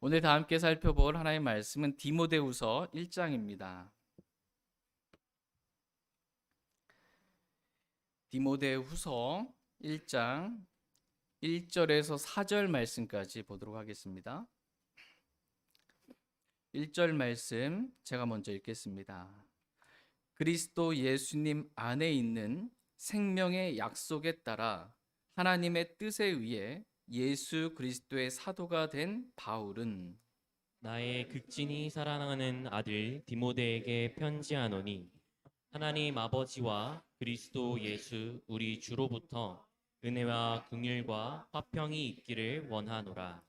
오늘 다 함께 살펴볼 하나님의 말씀은 디모데후서 1장입니다. 디모데후서 1장 1절에서 4절 말씀까지 보도록 하겠습니다. 1절 말씀 제가 먼저 읽겠습니다. 그리스도 예수님 안에 있는 생명의 약속에 따라 하나님의 뜻에 의해 예수 그리스도의 사도가 된 바울은 나의 극진히 사랑하는 아들 디모데에게 편지하노니 하나님 아버지와 그리스도 예수 우리 주로부터 은혜와 긍휼과 화평이 있기를 원하노라.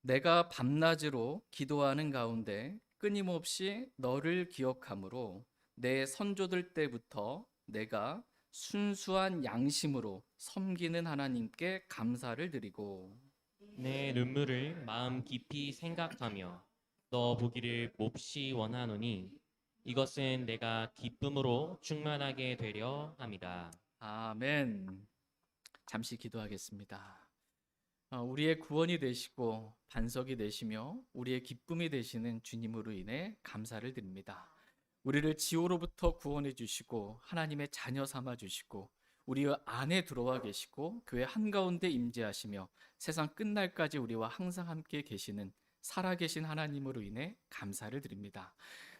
내가 밤낮으로 기도하는 가운데 끊임없이 너를 기억함으로 내 선조들 때부터 내가 순수한 양심으로 섬기는 하나님께 감사를 드리고 내 눈물을 마음 깊이 생각하며 너 보기를 몹시 원하노니 이것은 내가 기쁨으로 충만하게 되려 함이다. 아멘. 잠시 기도하겠습니다. 우리의 구원이 되시고 반석이 되시며 우리의 기쁨이 되시는 주님으로 인해 감사를 드립니다. 우리를 지옥으로부터 구원해 주시고 하나님의 자녀 삼아 주시고 우리 안에 들어와 계시고 교회 한가운데 임재하시며 세상 끝날까지 우리와 항상 함께 계시는 살아계신 하나님으로 인해 감사를 드립니다.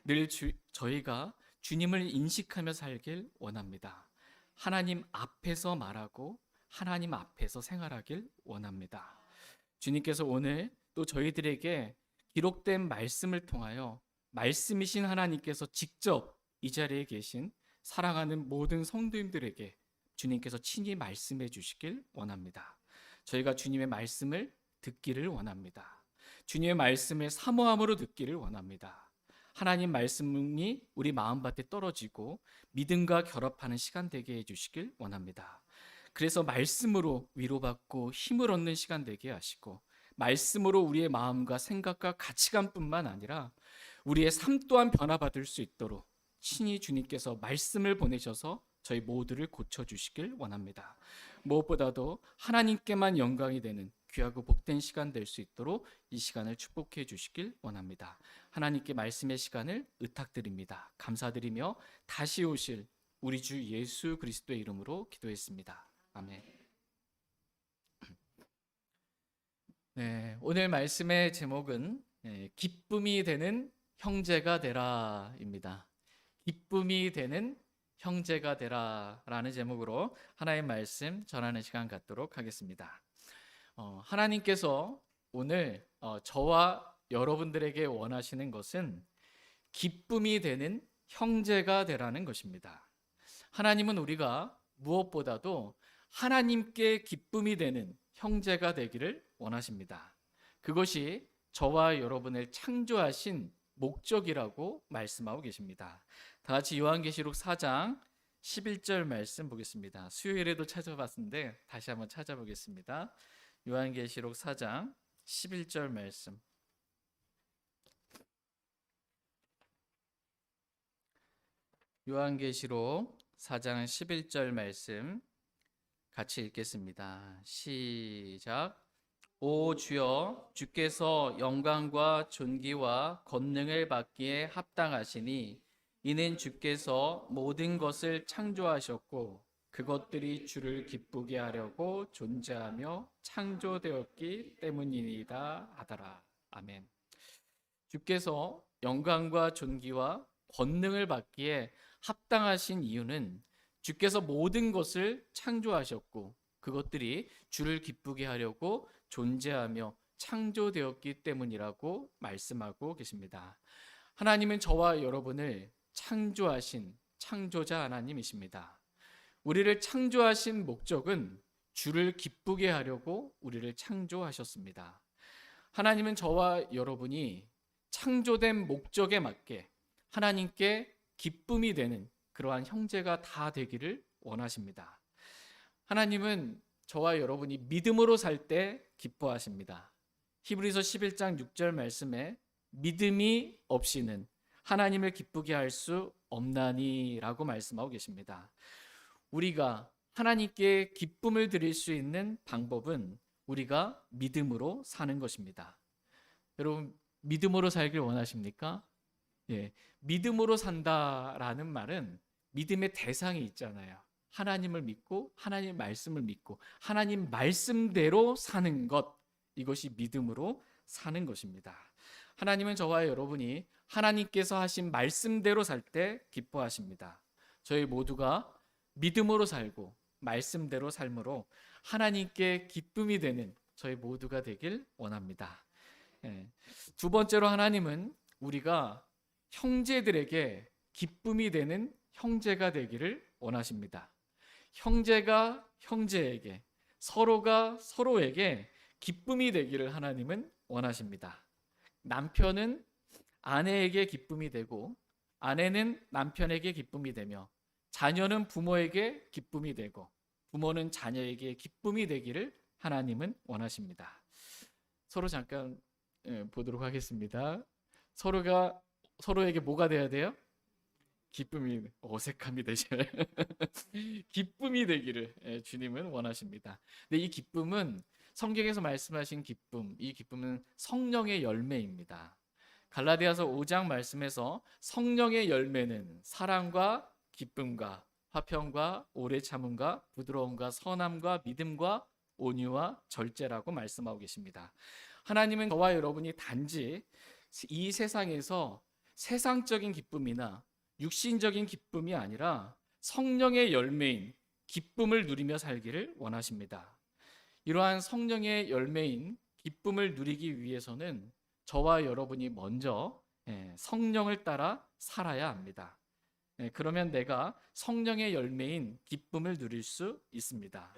늘 저희가 주님을 인식하며 살길 원합니다. 하나님 앞에서 말하고 하나님 앞에서 생활하길 원합니다. 주님께서 오늘 또 저희들에게 기록된 말씀을 통하여 말씀이신 하나님께서 직접 이 자리에 계신 사랑하는 모든 성도님들에게 주님께서 친히 말씀해 주시길 원합니다. 저희가 주님의 말씀을 듣기를 원합니다. 주님의 말씀을 사모함으로 듣기를 원합니다. 하나님 말씀이 우리 마음밭에 떨어지고 믿음과 결합하는 시간 되게 해주시길 원합니다. 그래서 말씀으로 위로받고 힘을 얻는 시간 되게 하시고 말씀으로 우리의 마음과 생각과 가치관뿐만 아니라 우리의 삶 또한 변화받을 수 있도록 친히 주님께서 말씀을 보내셔서 저희 모두를 고쳐주시길 원합니다. 무엇보다도 하나님께만 영광이 되는 귀하고 복된 시간 될 수 있도록 이 시간을 축복해 주시길 원합니다. 하나님께 말씀의 시간을 의탁드립니다. 감사드리며 다시 오실 우리 주 예수 그리스도의 이름으로 기도했습니다. 아멘. 네, 오늘 말씀의 제목은 기쁨이 되는 형제가 되라입니다. 기쁨이 되는 형제가 되라라는 제목으로 하나의 말씀 전하는 시간 갖도록 하겠습니다. 하나님께서 오늘 저와 여러분들에게 원하시는 것은 기쁨이 되는 형제가 되라는 것입니다. 하나님은 우리가 무엇보다도 하나님께 기쁨이 되는 형제가 되기를 원하십니다. 그것이 저와 여러분을 창조하신 목적이라고 말씀하고 계십니다. 다 같이 요한계시록 4장 11절 말씀 보겠습니다. 수요일에도 찾아봤는데 다시 한번 찾아보겠습니다. 요한계시록 4장 11절 말씀. 요한계시록 4장 11절 말씀 같이 읽겠습니다. 시작. 오 주여, 주께서 영광과 존귀와 권능을 받기에 합당하시니 이는 주께서 모든 것을 창조하셨고 그것들이 주를 기쁘게 하려고 존재하며 창조되었기 때문이니이다 하더라. 아멘. 주께서 영광과 존귀와 권능을 받기에 합당하신 이유는 주께서 모든 것을 창조하셨고 그것들이 주를 기쁘게 하려고 존재하며 창조되었기 때문이라고 말씀하고 계십니다. 하나님은 저와 여러분을 창조하신 창조자 하나님이십니다. 우리를 창조하신 목적은 주를 기쁘게 하려고 우리를 창조하셨습니다. 하나님은 저와 여러분이 창조된 목적에 맞게 하나님께 기쁨이 되는 그러한 형제가 다 되기를 원하십니다. 하나님은 저와 여러분이 믿음으로 살 때 기뻐하십니다. 히브리서 11장 6절 말씀에 믿음이 없이는 하나님을 기쁘게 할 수 없나니라고 말씀하고 계십니다. 우리가 하나님께 기쁨을 드릴 수 있는 방법은 우리가 믿음으로 사는 것입니다. 여러분 믿음으로 살길 원하십니까? 예, 믿음으로 산다라는 말은 믿음의 대상이 있잖아요. 하나님을 믿고 하나님 말씀을 믿고 하나님 말씀대로 사는 것, 이것이 믿음으로 사는 것입니다. 하나님은 저와 여러분이 하나님께서 하신 말씀대로 살 때 기뻐하십니다. 저희 모두가 믿음으로 살고 말씀대로 삶으로 하나님께 기쁨이 되는 저희 모두가 되길 원합니다. 두 번째로 하나님은 우리가 형제들에게 기쁨이 되는 형제가 되기를 원하십니다. 형제가 형제에게, 서로가 서로에게 기쁨이 되기를 하나님은 원하십니다. 남편은 아내에게 기쁨이 되고 아내는 남편에게 기쁨이 되며 자녀는 부모에게 기쁨이 되고 부모는 자녀에게 기쁨이 되기를 하나님은 원하십니다. 서로 잠깐 보도록 하겠습니다. 서로가 서로에게 뭐가 돼야 돼요? 기쁨이, 어색함이 되셔요. 기쁨이 되기를 주님은 원하십니다. 근데 이 기쁨은 성경에서 말씀하신 기쁨, 이 기쁨은 성령의 열매입니다. 갈라디아서 5장 말씀에서 성령의 열매는 사랑과 기쁨과 화평과 오래 참음과 부드러움과 선함과 믿음과 온유와 절제라고 말씀하고 계십니다. 하나님은 저와 여러분이 단지 이 세상에서 세상적인 기쁨이나 육신적인 기쁨이 아니라 성령의 열매인 기쁨을 누리며 살기를 원하십니다. 이러한 성령의 열매인 기쁨을 누리기 위해서는 저와 여러분이 먼저 성령을 따라 살아야 합니다. 그러면 내가 성령의 열매인 기쁨을 누릴 수 있습니다.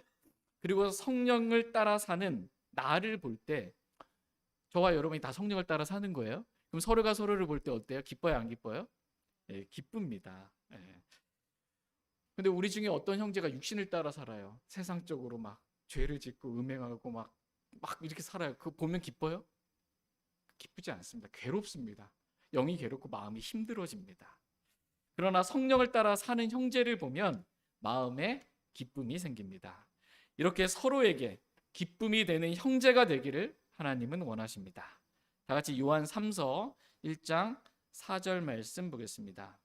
그리고 성령을 따라 사는 나를 볼 때 저와 여러분이 다 성령을 따라 사는 거예요. 그럼 서로가 서로를 볼 때 어때요? 기뻐요, 안 기뻐요? 기쁩니다. 근데 우리 중에 어떤 형제가 육신을 따라 살아요. 세상적으로 막 죄를 짓고 음행하고 막 이렇게 살아요. 그거 보면 기뻐요? 기쁘지 않습니다. 괴롭습니다. 영이 괴롭고 마음이 힘들어집니다. 그러나 성령을 따라 사는 형제를 보면 마음에 기쁨이 생깁니다. 이렇게 서로에게 기쁨이 되는 형제가 되기를 하나님은 원하십니다. 다 같이 요한 3서 1장 4절 말씀 보겠습니다.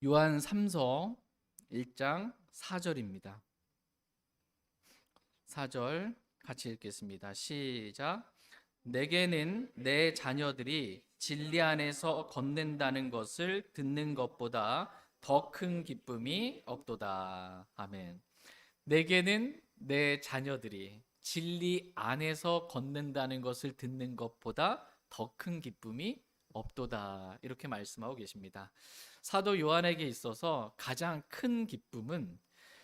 요한 3서 1장 4절입니다. 4절 같이 읽겠습니다. 시작. 내게는 내 자녀들이 진리 안에서 걷는다는 것을 듣는 것보다 더 큰 기쁨이 없도다. 아멘. 내게는 내 자녀들이 진리 안에서 걷는다는 것을 듣는 것보다 더 큰 기쁨이 없도다. 이렇게 말씀하고 계십니다. 사도 요한에게 있어서 가장 큰 기쁨은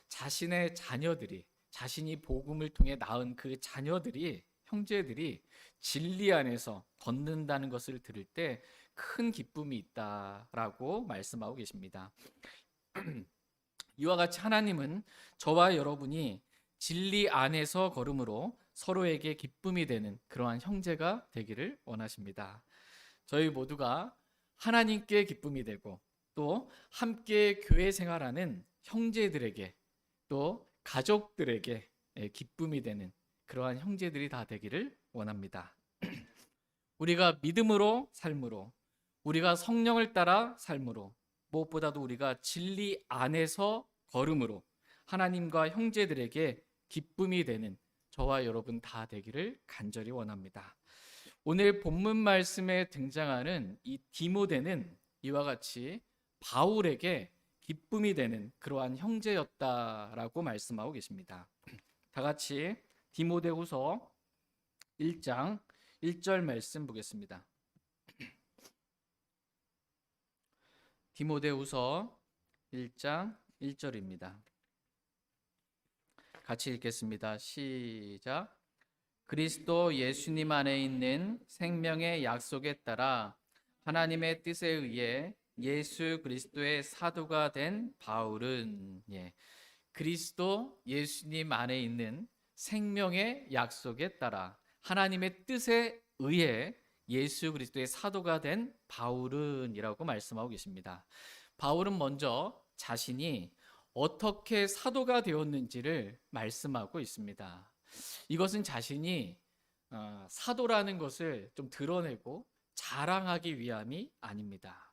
자신의 자녀들이, 자신이 복음을 통해 낳은 그 자녀들이, 형제들이 진리 안에서 걷는다는 것을 들을 때 큰 기쁨이 있다라고 말씀하고 계십니다. 이와 같이 하나님은 저와 여러분이 진리 안에서 걸음으로 서로에게 기쁨이 되는 그러한 형제가 되기를 원하십니다. 저희 모두가 하나님께 기쁨이 되고 또 함께 교회 생활하는 형제들에게 또 가족들에게 기쁨이 되는 그러한 형제들이 다 되기를 원합니다. 우리가 믿음으로 삶으로, 우리가 성령을 따라 삶으로, 무엇보다도 우리가 진리 안에서 걸음으로 하나님과 형제들에게 기쁨이 되는 저와 여러분 다 되기를 간절히 원합니다. 오늘 본문 말씀에 등장하는 이 디모데는 이와 같이 바울에게 기쁨이 되는 그러한 형제였다라고 말씀하고 계십니다. 다 같이 디모데후서 1장 1절 말씀 보겠습니다. 디모데후서 1장 1절입니다. 같이 읽겠습니다. 시작. 그리스도 예수님 안에 있는 생명의 약속에 따라 하나님의 뜻에 의해 예수 그리스도의 사도가 된 바울은, 그리스도 예수님 안에 있는 생명의 약속에 따라 하나님의 뜻에 의해 예수 그리스도의 사도가 된 바울은 이라고 말씀하고 계십니다. 바울은 먼저 자신이 어떻게 사도가 되었는지를 말씀하고 있습니다. 이것은 자신이 사도라는 것을 좀 드러내고 자랑하기 위함이 아닙니다.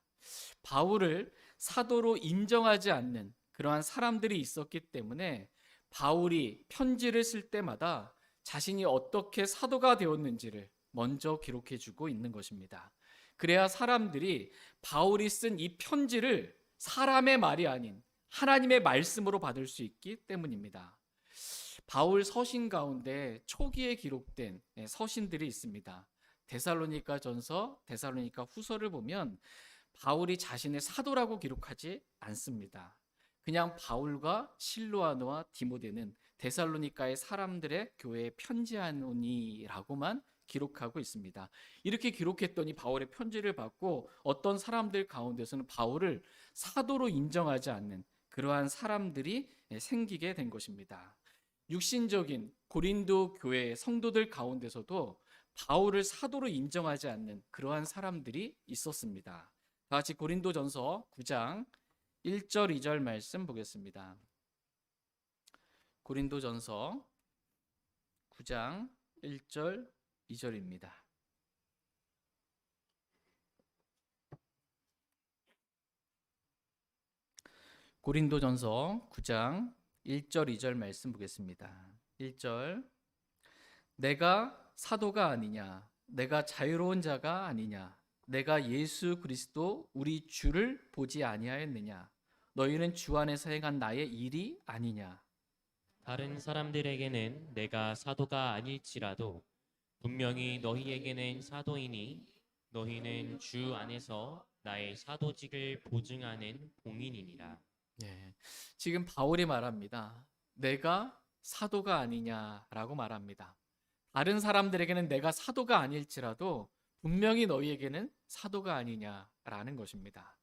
바울을 사도로 인정하지 않는 그러한 사람들이 있었기 때문에 바울이 편지를 쓸 때마다 자신이 어떻게 사도가 되었는지를 먼저 기록해 주고 있는 것입니다. 그래야 사람들이 바울이 쓴 이 편지를 사람의 말이 아닌 하나님의 말씀으로 받을 수 있기 때문입니다. 바울 서신 가운데 초기에 기록된 서신들이 있습니다. 데살로니가 전서, 데살로니가 후서를 보면 바울이 자신의 사도라고 기록하지 않습니다. 그냥 바울과 실로아노와 디모데는 데살로니가의 사람들의 교회에 편지하노니라고만 기록하고 있습니다. 이렇게 기록했더니 바울의 편지를 받고 어떤 사람들 가운데서는 바울을 사도로 인정하지 않는 그러한 사람들이 생기게 된 것입니다. 육신적인 고린도 교회 성도들 가운데서도 바울을 사도로 인정하지 않는 그러한 사람들이 있었습니다. 다 같이 고린도전서 9장 1절 2절 말씀 보겠습니다. 고린도전서 9장 1절 2절입니다. 고린도전서 9장 1절 2절 말씀 보겠습니다. 1절 내가 사도가 아니냐 내가 자유로운 자가 아니냐 내가 예수 그리스도 우리 주를 보지 아니하였느냐 너희는 주 안에서 행한 나의 일이 아니냐. 다른 사람들에게는 내가 사도가 아닐지라도 분명히 너희에게는 사도이니 너희는 주 안에서 나의 사도직을 보증하는 봉인이니라. 지금 바울이 말합니다. 내가 사도가 아니냐라고 말합니다. 다른 사람들에게는 내가 사도가 아닐지라도 분명히 너희에게는 사도가 아니냐라는 것입니다.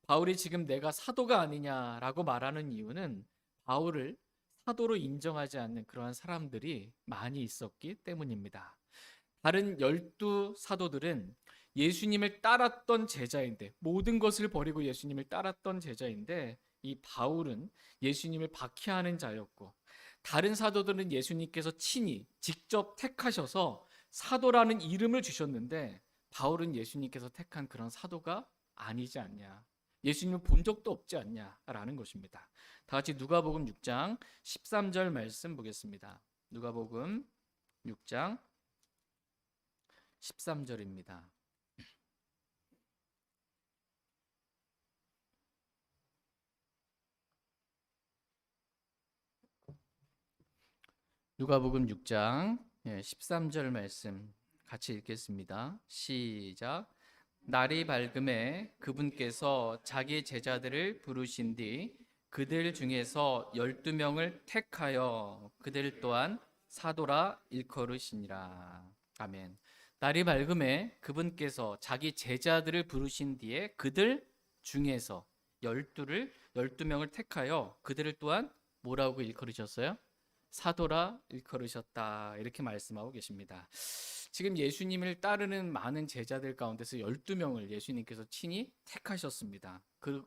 바울이 지금 내가 사도가 아니냐라고 말하는 이유는 바울을 사도로 인정하지 않는 그러한 사람들이 많이 있었기 때문입니다. 다른 12사도들은 예수님을 따랐던 제자인데 모든 것을 버리고 예수님을 따랐던 제자인데 이 바울은 예수님을 박해하는 자였고 다른 사도들은 예수님께서 친히 직접 택하셔서 사도라는 이름을 주셨는데 바울은 예수님께서 택한 그런 사도가 아니지 않냐. 예수님을 본 적도 없지 않냐라는 것입니다. 다 같이 누가복음 6장 13절 말씀 보겠습니다. 누가복음 6장 13절입니다. 누가복음 6장 13절 말씀 같이 읽겠습니다. 시작. 날이 밝음에 그분께서 자기 제자들을 부르신 뒤 그들 중에서 12명을 택하여 그들 또한 사도라 일컬으시니라. 아멘. 날이 밝음에 그분께서 자기 제자들을 부르신 뒤에 그들 중에서 12명을 택하여 그들을 또한 뭐라고 일컬으셨어요? 사도라 일컬으셨다. 이렇게 말씀하고 계십니다. 지금 예수님을 따르는 많은 제자들 가운데서 12명을 예수님께서 친히 택하셨습니다.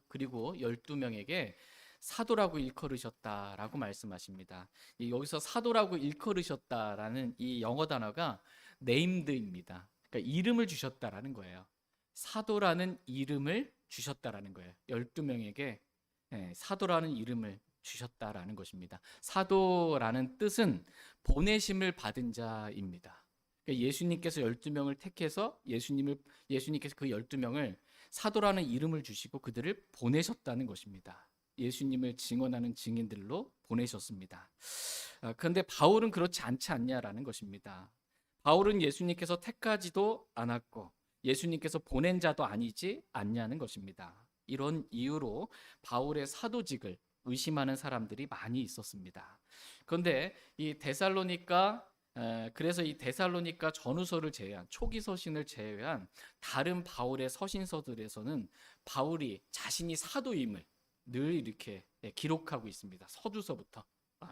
그리고 12명에게 사도라고 일컬으셨다라고 말씀하십니다. 여기서 사도라고 일컬으셨다라는 이 영어 단어가 네임드입니다. 그러니까 이름을 주셨다라는 거예요. 사도라는 이름을 주셨다라는 거예요. 12명에게 사도라는 이름을 주셨다라는 것입니다. 사도라는 뜻은 보내심을 받은 자입니다. 그러니까 예수님께서 12명을 택해서 예수님께서 그 12명을 사도라는 이름을 주시고 그들을 보내셨다는 것입니다. 예수님을 증언하는 증인들로 보내셨습니다. 그런데 바울은 그렇지 않지 않냐라는 것입니다. 바울은 예수님께서 택하지도 않았고 예수님께서 보낸 자도 아니지 않냐는 것입니다. 이런 이유로 바울의 사도직을 의심하는 사람들이 많이 있었습니다. 그런데 그래서 이 데살로니가 전후서를 제외한 초기 서신을 제외한 다른 바울의 서신서들에서는 바울이 자신이 사도임을 늘 이렇게 기록하고 있습니다. 서두서부터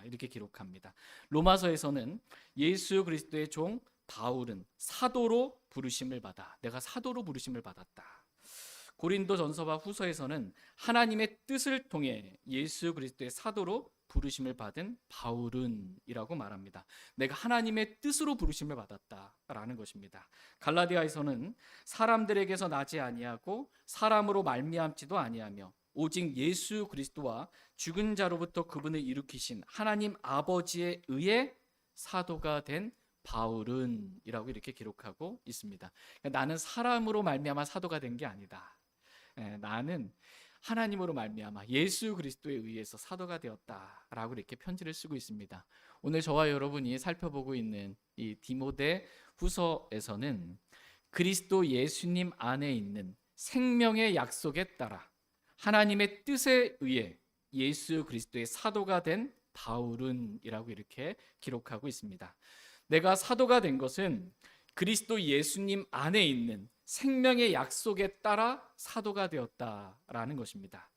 이렇게 기록합니다. 로마서에서는 예수 그리스도의 종 바울은 사도로 부르심을 받아 내가 사도로 부르심을 받았다. 고린도전서와 후서에서는 하나님의 뜻을 통해 예수 그리스도의 사도로 부르심을 받은 바울은이라고 말합니다. 내가 하나님의 뜻으로 부르심을 받았다라는 것입니다. 갈라디아에서는 사람들에게서 나지 아니하고 사람으로 말미암지도 아니하며 오직 예수 그리스도와 죽은 자로부터 그분을 일으키신 하나님 아버지에 의해 사도가 된 바울은이라고 이렇게 기록하고 있습니다. 그러니까 나는 사람으로 말미암아 사도가 된 게 아니다. 나는 하나님으로 말미암아 예수 그리스도에 의해서 사도가 되었다라고 이렇게 편지를 쓰고 있습니다. 오늘 저와 여러분이 살펴보고 있는 이 디모데 후서에서는 그리스도 예수님 안에 있는 생명의 약속에 따라 하나님의 뜻에 의해 예수 그리스도의 사도가 된 바울은이라고 이렇게 기록하고 있습니다. 내가 사도가 된 것은 그리스도 예수님 안에 있는 생명의 약속에 따라 사도가 되었다라는 것입니다.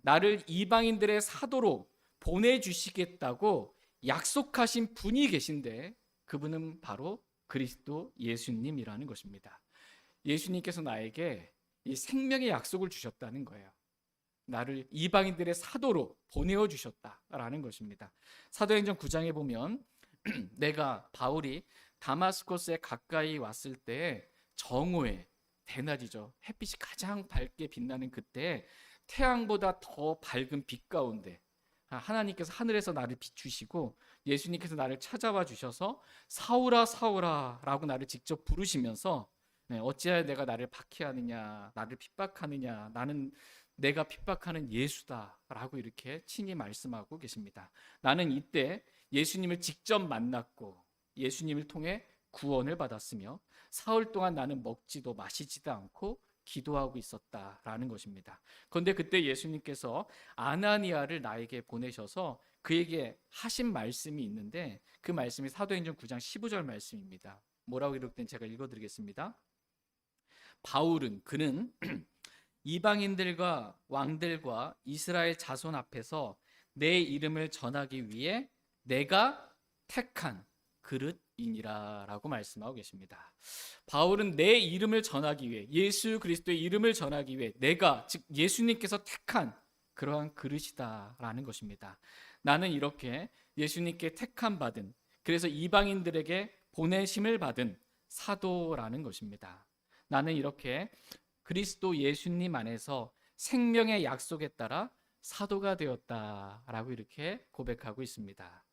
나를 이방인들의 사도로 보내주시겠다고 약속하신 분이 계신데 그분은 바로 그리스도 예수님이라는 것입니다. 예수님께서 나에게 이 생명의 약속을 주셨다는 거예요. 나를 이방인들의 사도로 보내어 주셨다라는 것입니다. 사도행전 9장에 보면 내가 바울이 다마스커스에 가까이 왔을 때 정오에 대낮이죠. 햇빛이 가장 밝게 빛나는 그때 태양보다 더 밝은 빛 가운데 하나님께서 하늘에서 나를 비추시고 예수님께서 나를 찾아와 주셔서 사울아 사울아 라고 나를 직접 부르시면서 어찌하여 내가 나를 박해하느냐 나를 핍박하느냐 나는 내가 핍박하는 예수다 라고 이렇게 친히 말씀하고 계십니다. 나는 이때 예수님을 직접 만났고 예수님을 통해 구원을 받았으며 사흘 동안 나는 먹지도 마시지도 않고 기도하고 있었다라는 것입니다. 그런데 그때 예수님께서 아나니아를 나에게 보내셔서 그에게 하신 말씀이 있는데 그 말씀이 사도행전 9장 15절 말씀입니다. 뭐라고 기록된 제가 읽어드리겠습니다. 바울은 그는 이방인들과 왕들과 이스라엘 자손 앞에서 내 이름을 전하기 위해 내가 택한 그릇이니라 라고 말씀하고 계십니다. 바울은 내 이름을 전하기 위해 예수 그리스도의 이름을 전하기 위해 내가 즉 예수님께서 택한 그러한 그릇이다 라는 것입니다. 나는 이렇게 예수님께 택함 받은 그래서 이방인들에게 보내심을 받은 사도라는 것입니다. 나는 이렇게 그리스도 예수님 안에서 생명의 약속에 따라 사도가 되었다라고 이렇게 고백하고 있습니다.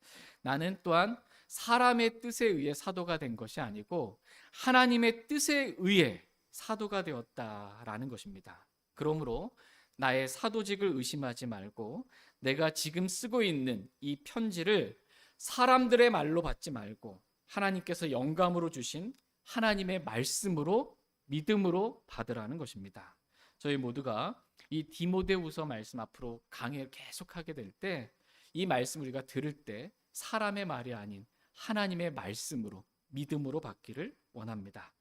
나는 또한 사람의 뜻에 의해 사도가 된 것이 아니고 하나님의 뜻에 의해 사도가 되었다라는 것입니다. 그러므로 나의 사도직을 의심하지 말고 내가 지금 쓰고 있는 이 편지를 사람들의 말로 받지 말고 하나님께서 영감으로 주신 하나님의 말씀으로 믿음으로 받으라는 것입니다. 저희 모두가 이 디모데후서 말씀 앞으로 강의를 계속하게 될 때 이 말씀 우리가 들을 때 사람의 말이 아닌 하나님의 말씀으로 믿음으로 받기를 원합니다.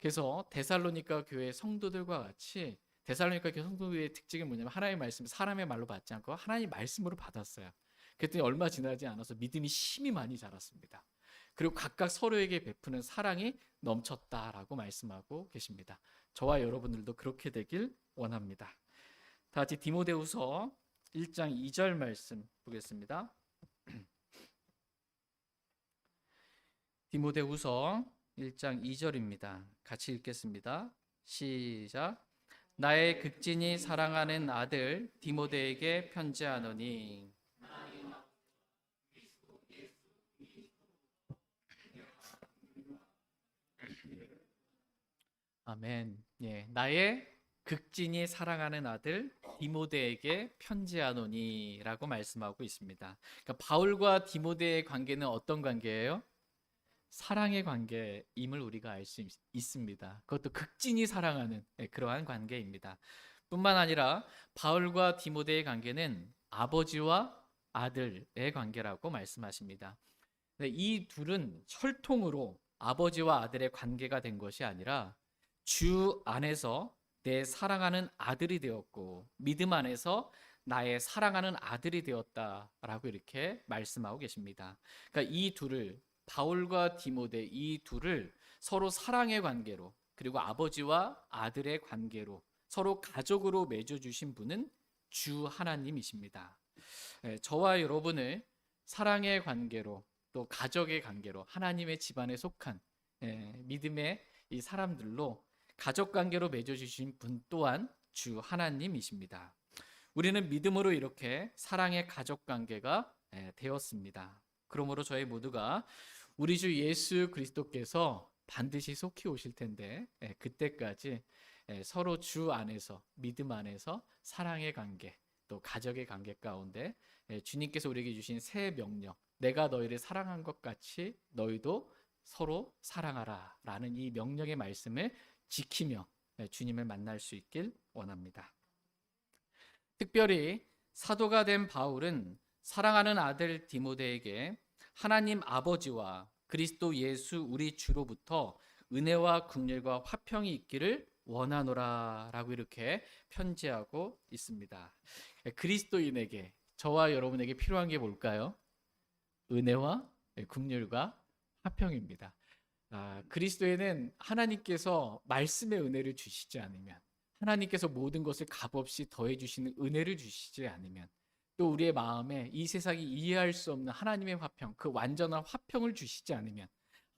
그래서 데살로니가 교회 성도들과 같이 데살로니가 교회 성도의 특징이 뭐냐면 하나님의 말씀을 사람의 말로 받지 않고 하나님의 말씀으로 받았어요. 그랬더니 얼마 지나지 않아서 믿음이 심히 많이 자랐습니다. 그리고 각각 서로에게 베푸는 사랑이 넘쳤다라고 말씀하고 계십니다. 저와 여러분들도 그렇게 되길 원합니다. 다 같이 디모데후서 1장 2절 말씀 보겠습니다. 디모데후서 1장 2절입니다. 같이 읽겠습니다. 시작. 나의 극진히 사랑하는 아들 디모데에게 편지하노니. 아멘. 예, 나의 극진히 사랑하는 아들 디모데에게 편지하노니라고 말씀하고 있습니다. 그러니까 바울과 디모데의 관계는 어떤 관계예요? 사랑의 관계임을 우리가 알 수 있습니다. 그것도 극진히 사랑하는 그러한 관계입니다. 뿐만 아니라 바울과 디모데의 관계는 아버지와 아들의 관계라고 말씀하십니다. 이 둘은 혈통으로 아버지와 아들의 관계가 된 것이 아니라 주 안에서 내 사랑하는 아들이 되었고 믿음 안에서 나의 사랑하는 아들이 되었다라고 이렇게 말씀하고 계십니다. 그러니까 이 둘을 바울과 디모데 이 둘을 서로 사랑의 관계로 그리고 아버지와 아들의 관계로 서로 가족으로 맺어주신 분은 주 하나님이십니다. 저와 여러분을 사랑의 관계로 또 가족의 관계로 하나님의 집안에 속한 믿음의 이 사람들로 가족 관계로 맺어주신 분 또한 주 하나님이십니다. 우리는 믿음으로 이렇게 사랑의 가족 관계가 되었습니다. 그러므로 저희 모두가 우리 주 예수 그리스도께서 반드시 속히 오실 텐데 그때까지 서로 주 안에서 믿음 안에서 사랑의 관계 또 가족의 관계 가운데 주님께서 우리에게 주신 새 명령, 내가 너희를 사랑한 것 같이 너희도 서로 사랑하라 라는 이 명령의 말씀을 지키며 주님을 만날 수 있길 원합니다. 특별히 사도가 된 바울은 사랑하는 아들 디모데에게 하나님 아버지와 그리스도 예수 우리 주로부터 은혜와 긍휼과 화평이 있기를 원하노라 라고 이렇게 편지하고 있습니다. 그리스도인에게 저와 여러분에게 필요한 게 뭘까요? 은혜와 긍휼과 화평입니다. 그리스도에는 하나님께서 말씀의 은혜를 주시지 않으면, 하나님께서 모든 것을 값없이 더해 주시는 은혜를 주시지 않으면, 또 우리의 마음에 이 세상이 이해할 수 없는 하나님의 화평, 그 완전한 화평을 주시지 않으면,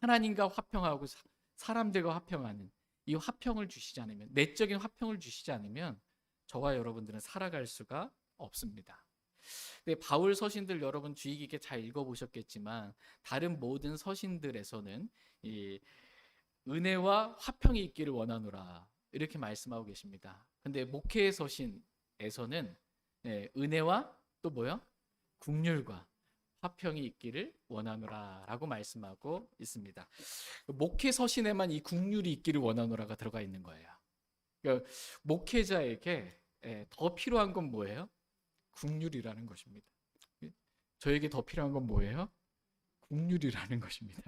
하나님과 화평하고 사람들과 화평하는 이 화평을 주시지 않으면, 내적인 화평을 주시지 않으면 저와 여러분들은 살아갈 수가 없습니다. 근데 바울 서신들 여러분 주의 깊게 잘 읽어보셨겠지만 다른 모든 서신들에서는 이 은혜와 화평이 있기를 원하노라 이렇게 말씀하고 계십니다. 근데 목회 서신에서는 은혜와 또 뭐요? 긍휼과 화평이 있기를 원하노라 라고 말씀하고 있습니다. 목회 서신에만 이 긍휼이 있기를 원하노라가 들어가 있는 거예요. 그러니까 목회자에게 더 필요한 건 뭐예요? 긍휼이라는 것입니다. 저에게 더 필요한 건 뭐예요? 긍휼이라는 것입니다.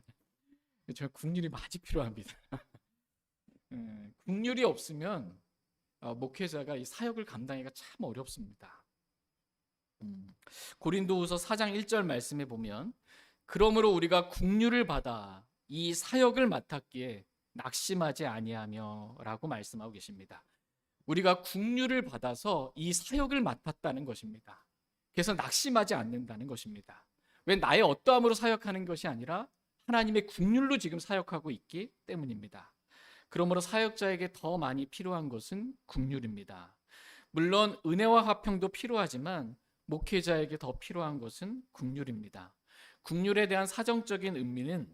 저 긍휼이 많이 필요합니다. 긍휼이 없으면 목회자가 이 사역을 감당하기가 참 어렵습니다. 고린도후서 4장 1절 말씀에 보면 그러므로 우리가 긍휼을 받아 이 사역을 맡았기에 낙심하지 아니하며 라고 말씀하고 계십니다. 우리가 긍휼을 받아서 이 사역을 맡았다는 것입니다. 그래서 낙심하지 않는다는 것입니다. 왜 나의 어떠함으로 사역하는 것이 아니라 하나님의 긍휼로 지금 사역하고 있기 때문입니다. 그러므로 사역자에게 더 많이 필요한 것은 긍휼입니다. 물론 은혜와 화평도 필요하지만 목회자에게 더 필요한 것은 긍휼입니다. 긍휼에 대한 사정적인 의미는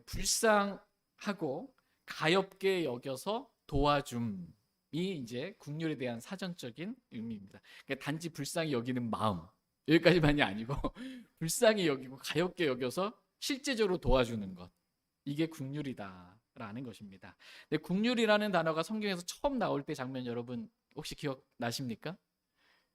불쌍하고 가엾게 여겨서 도와줌이 이제 긍휼에 대한 사전적인 의미입니다. 그러니까 단지 불쌍히 여기는 마음 여기까지만이 아니고 불쌍히 여기고 가엾게 여겨서 실제적으로 도와주는 것, 이게 긍휼이다라는 것입니다. 근데 긍휼이라는 단어가 성경에서 처음 나올 때 장면 여러분 혹시 기억나십니까?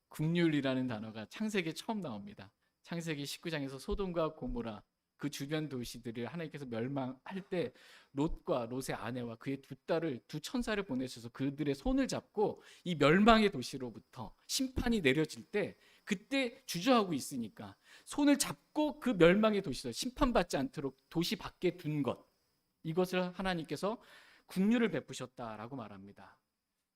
긍휼이라는 단어가 창세기에 처음 나옵니다. 창세기 19장에서 소돔과 고모라 그 주변 도시들을 하나님께서 멸망할 때 롯과 롯의 아내와 그의 두 딸을 두 천사를 보내셔서 그들의 손을 잡고 이 멸망의 도시로부터 심판이 내려질 때 그때 주저하고 있으니까 손을 잡고 그 멸망의 도시에서 심판받지 않도록 도시 밖에 둔 것, 이것을 하나님께서 긍휼을 베푸셨다라고 말합니다.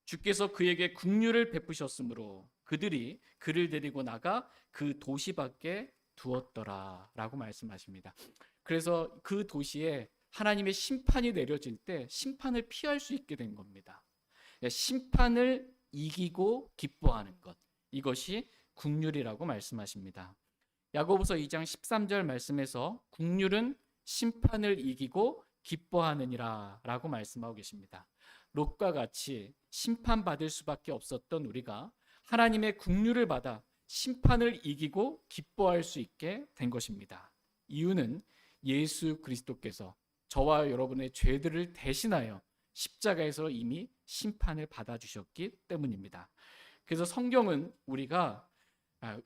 주께서 그에게 긍휼을 베푸셨으므로 그들이 그를 데리고 나가 그 도시 밖에 두었더라라고 말씀하십니다. 그래서 그 도시에 하나님의 심판이 내려질 때 심판을 피할 수 있게 된 겁니다. 심판을 이기고 기뻐하는 것, 이것이 긍휼이라고 말씀하십니다. 야고보서 2장 13절 말씀에서 긍휼은 심판을 이기고 기뻐하느니라 라고 말씀하고 계십니다. 롯과 같이 심판받을 수밖에 없었던 우리가 하나님의 긍휼을 받아 심판을 이기고 기뻐할 수 있게 된 것입니다. 이유는 예수 그리스도께서 저와 여러분의 죄들을 대신하여 십자가에서 이미 심판을 받아주셨기 때문입니다. 그래서 성경은 우리가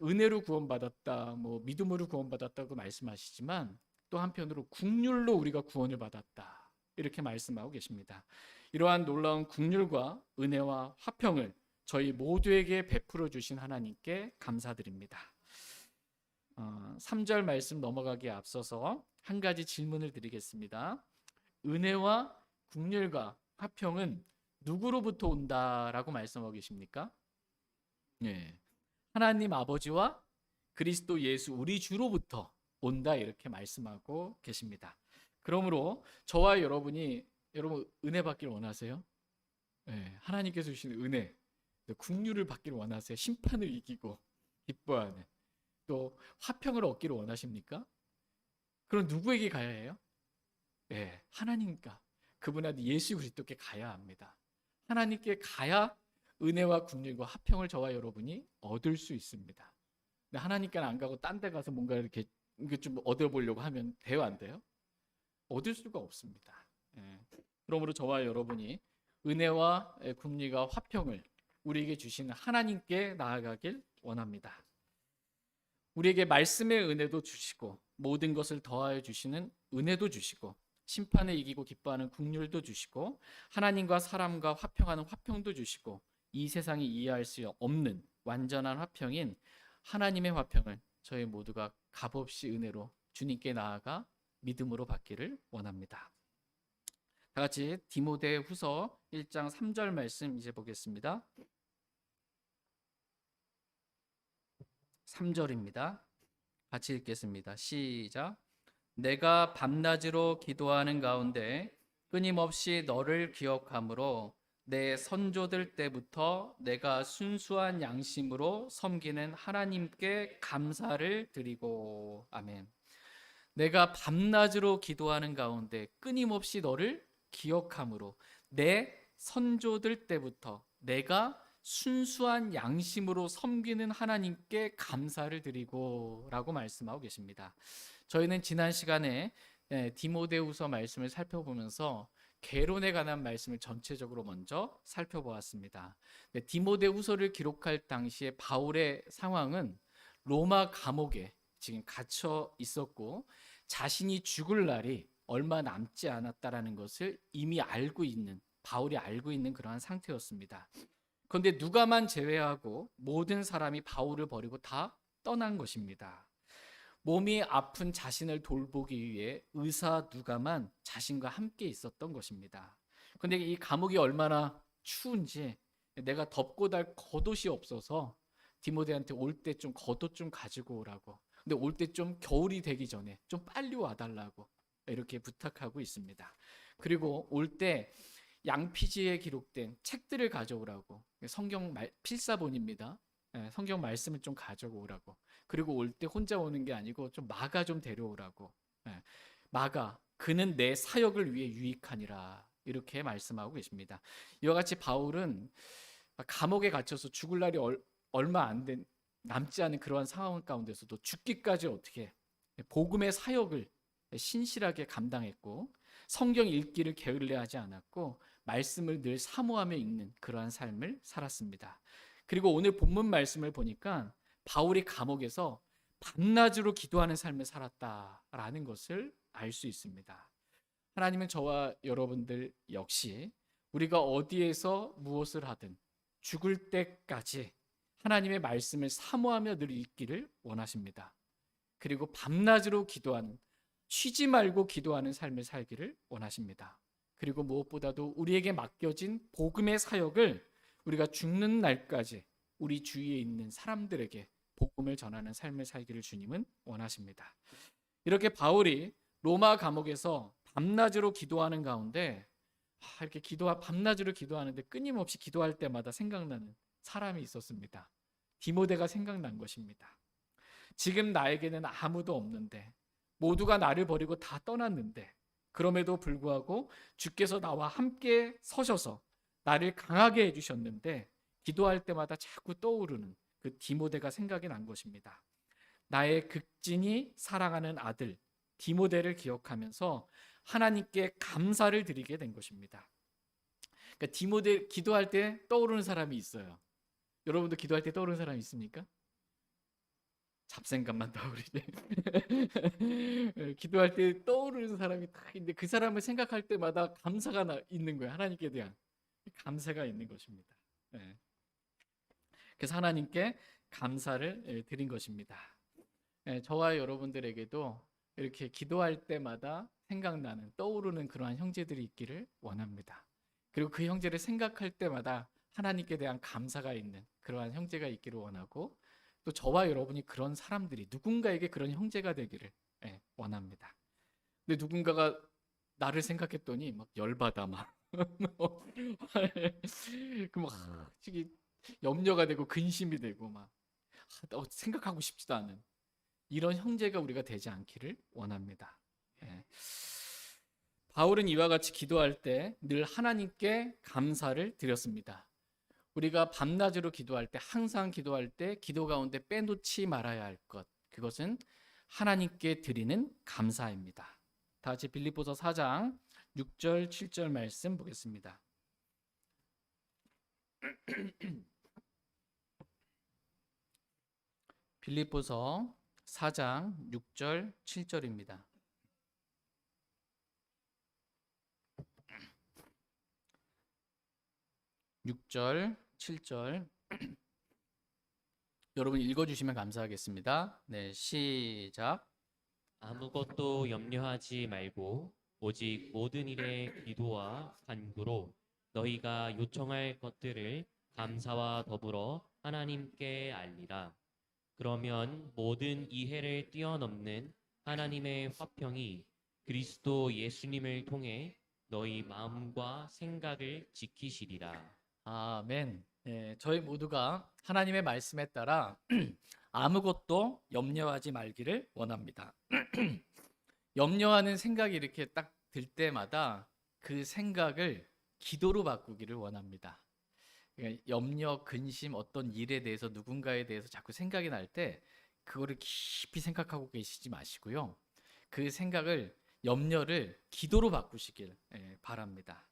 은혜로 구원받았다, 믿음으로 구원받았다고 말씀하시지만 또 한편으로 긍휼로 우리가 구원을 받았다 이렇게 말씀하고 계십니다. 이러한 놀라운 긍휼과 은혜와 화평을 저희 모두에게 베풀어 주신 하나님께 감사드립니다. 3절 말씀 넘어가기에 앞서서 한 가지 질문을 드리겠습니다. 은혜와 긍휼과 화평은 누구로부터 온다라고 말씀하고 계십니까? 예. 하나님 아버지와 그리스도 예수 우리 주로부터 온다 이렇게 말씀하고 계십니다. 그러므로 저와 여러분이 여러분 은혜 받기를 원하세요? 예. 하나님께서 주신 은혜, 긍휼을 받기를 원하세요? 심판을 이기고 기뻐하는 또 화평을 얻기를 원하십니까? 그럼 누구에게 가야 해요? 예, 하나님과 그분한테 예수 그리스도께 가야 합니다. 하나님께 가야 은혜와 긍휼과 화평을 저와 여러분이 얻을 수 있습니다. 근데 하나님께는 안 가고 딴 데 가서 뭔가 이렇게 좀 얻어보려고 하면 돼요, 안 돼요? 얻을 수가 없습니다. 예. 그러므로 저와 여러분이 은혜와 긍휼과 화평을 우리에게 주시는 하나님께 나아가길 원합니다. 우리에게 말씀의 은혜도 주시고 모든 것을 더하여 주시는 은혜도 주시고 심판을 이기고 기뻐하는 긍휼도 주시고 하나님과 사람과 화평하는 화평도 주시고 이 세상이 이해할 수 없는 완전한 화평인 하나님의 화평을 저희 모두가 값없이 은혜로 주님께 나아가 믿음으로 받기를 원합니다. 다 같이 디모데후서 1장 3절 말씀 이제 보겠습니다. 3절입니다. 같이 읽겠습니다. 시작. 내가 밤낮으로 기도하는 가운데 끊임없이 너를 기억함으로 내 선조들 때부터 내가 순수한 양심으로 섬기는 하나님께 감사를 드리고. 아멘. 내가 밤낮으로 기도하는 가운데 끊임없이 너를 기억함으로 내 선조들 때부터 내가 순수한 양심으로 섬기는 하나님께 감사를 드리고 라고 말씀하고 계십니다. 저희는 지난 시간에 디모데후서 말씀을 살펴보면서 계론에 관한 말씀을 전체적으로 먼저 살펴보았습니다. 디모데후서를 기록할 당시에 바울의 상황은 로마 감옥에 지금 갇혀 있었고 자신이 죽을 날이 얼마 남지 않았다라는 것을 이미 알고 있는 바울이 알고 있는 그러한 상태였습니다. 그런데 누가만 제외하고 모든 사람이 바울을 버리고 다 떠난 것입니다. 몸이 아픈 자신을 돌보기 위해 의사 누가만 자신과 함께 있었던 것입니다. 그런데 이 감옥이 얼마나 추운지 내가 덮고 달 겉옷이 없어서 디모데한테 올 때 좀 겉옷 좀 가지고 오라고. 근데 올 때 좀 겨울이 되기 전에 좀 빨리 와달라고 이렇게 부탁하고 있습니다. 그리고 올 때 양피지에 기록된 책들을 가져오라고. 성경 필사본입니다. 성경 말씀을 좀 가져오라고. 그리고 올 때 혼자 오는 게 아니고 좀 마가 좀 데려오라고. 마가 그는 내 사역을 위해 유익하니라 이렇게 말씀하고 계십니다. 이와 같이 바울은 감옥에 갇혀서 죽을 날이 얼마 안 된 남지 않은 그러한 상황 가운데서도 죽기까지 어떻게 복음의 사역을 신실하게 감당했고 성경 읽기를 게을리하지 않았고 말씀을 늘 사모하며 읽는 그러한 삶을 살았습니다. 그리고 오늘 본문 말씀을 보니까 바울이 감옥에서 밤낮으로 기도하는 삶을 살았다라는 것을 알 수 있습니다. 하나님은 저와 여러분들 역시 우리가 어디에서 무엇을 하든 죽을 때까지 하나님의 말씀을 사모하며 늘 읽기를 원하십니다. 그리고 밤낮으로 기도하는 쉬지 말고 기도하는 삶을 살기를 원하십니다. 그리고 무엇보다도 우리에게 맡겨진 복음의 사역을 우리가 죽는 날까지 우리 주위에 있는 사람들에게 복음을 전하는 삶을 살기를 주님은 원하십니다. 이렇게 바울이 로마 감옥에서 밤낮으로 기도하는 가운데 이렇게 밤낮으로 기도하는데 끊임없이 기도할 때마다 생각나는 사람이 있었습니다. 디모데가 생각난 것입니다. 지금 나에게는 아무도 없는데 모두가 나를 버리고 다 떠났는데 그럼에도 불구하고 주께서 나와 함께 서셔서 나를 강하게 해주셨는데 기도할 때마다 자꾸 떠오르는 그 디모데가 생각이 난 것입니다. 나의 극진히 사랑하는 아들 디모데를 기억하면서 하나님께 감사를 드리게 된 것입니다. 그러니까 디모데 기도할 때 떠오르는 사람이 있어요. 여러분도 기도할 때 떠오르는 사람이 있습니까? 잡생각만 떠오르네. 기도할 때 떠오르는 사람이 딱 있는데 그 사람을 생각할 때마다 감사가 있는 거예요. 하나님께 대한 감사가 있는 것입니다. 그래서 하나님께 감사를 드린 것입니다. 저와 여러분들에게도 이렇게 기도할 때마다 생각나는 떠오르는 그러한 형제들이 있기를 원합니다. 그리고 그 형제를 생각할 때마다 하나님께 대한 감사가 있는 그러한 형제가 있기를 원하고, 또 저와 여러분이 그런 사람들이 누군가에게 그런 형제가 되기를 원합니다. 근데 누군가가 나를 생각했더니 막 열받아 막 그막 염려가 되고 근심이 되고 막 생각하고 싶지도 않은 이런 형제가 우리가 되지 않기를 원합니다. 예. 바울은 이와 같이 기도할 때 늘 하나님께 감사를 드렸습니다. 우리가 밤낮으로 기도할 때, 항상 기도할 때 기도 가운데 빼놓지 말아야 할 것, 그것은 하나님께 드리는 감사입니다. 다 같이 빌립보서 4장 6절 7절 말씀 보겠습니다. 빌립보서 4장 6절 7절입니다. 6절 7절 여러분 읽어주시면 감사하겠습니다. 네, 시작. 아무것도 염려하지 말고 오직 모든 일에 기도와 간구로 너희가 요청할 것들을 감사와 더불어 하나님께 알리라. 그러면 모든 이해를 뛰어넘는 하나님의 화평이 그리스도 예수님을 통해 너희 마음과 생각을 지키시리라. 아멘. 네, 저희 모두가 하나님의 말씀에 따라 아무것도 염려하지 말기를 원합니다. 염려하는 생각이 이렇게 딱 들 때마다 그 생각을 기도로 바꾸기를 원합니다. 그러니까 염려, 근심, 어떤 일에 대해서 누군가에 대해서 자꾸 생각이 날 때 그거를 깊이 생각하고 계시지 마시고요. 그 생각을, 염려를 기도로 바꾸시길 바랍니다.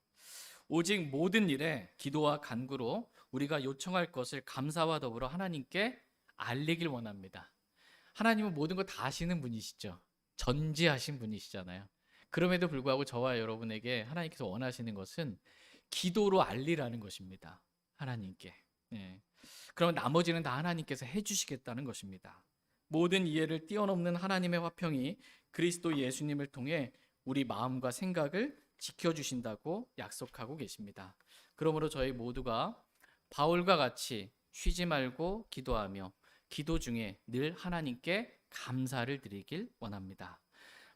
오직 모든 일에 기도와 간구로 우리가 요청할 것을 감사와 더불어 하나님께 알리길 원합니다. 하나님은 모든 걸 다 아시는 분이시죠. 전지하신 분이시잖아요. 그럼에도 불구하고 저와 여러분에게 하나님께서 원하시는 것은 기도로 알리라는 것입니다. 하나님께. 그러면 나머지는 다 하나님께서 해주시겠다는 것입니다. 모든 이해를 뛰어넘는 하나님의 화평이 그리스도 예수님을 통해 우리 마음과 생각을 지켜주신다고 약속하고 계십니다. 그러므로 저희 모두가 바울과 같이 쉬지 말고 기도하며 기도 중에 늘 하나님께 감사를 드리길 원합니다.